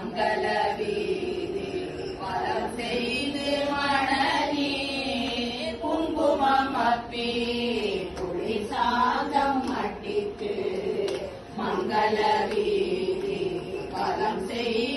மங்கள வீதி வலம் செய்து மணநீர் குங்குமம் அப்பி புளி சாதம் மட்டித்து மங்கள வீதி வலம் செய்து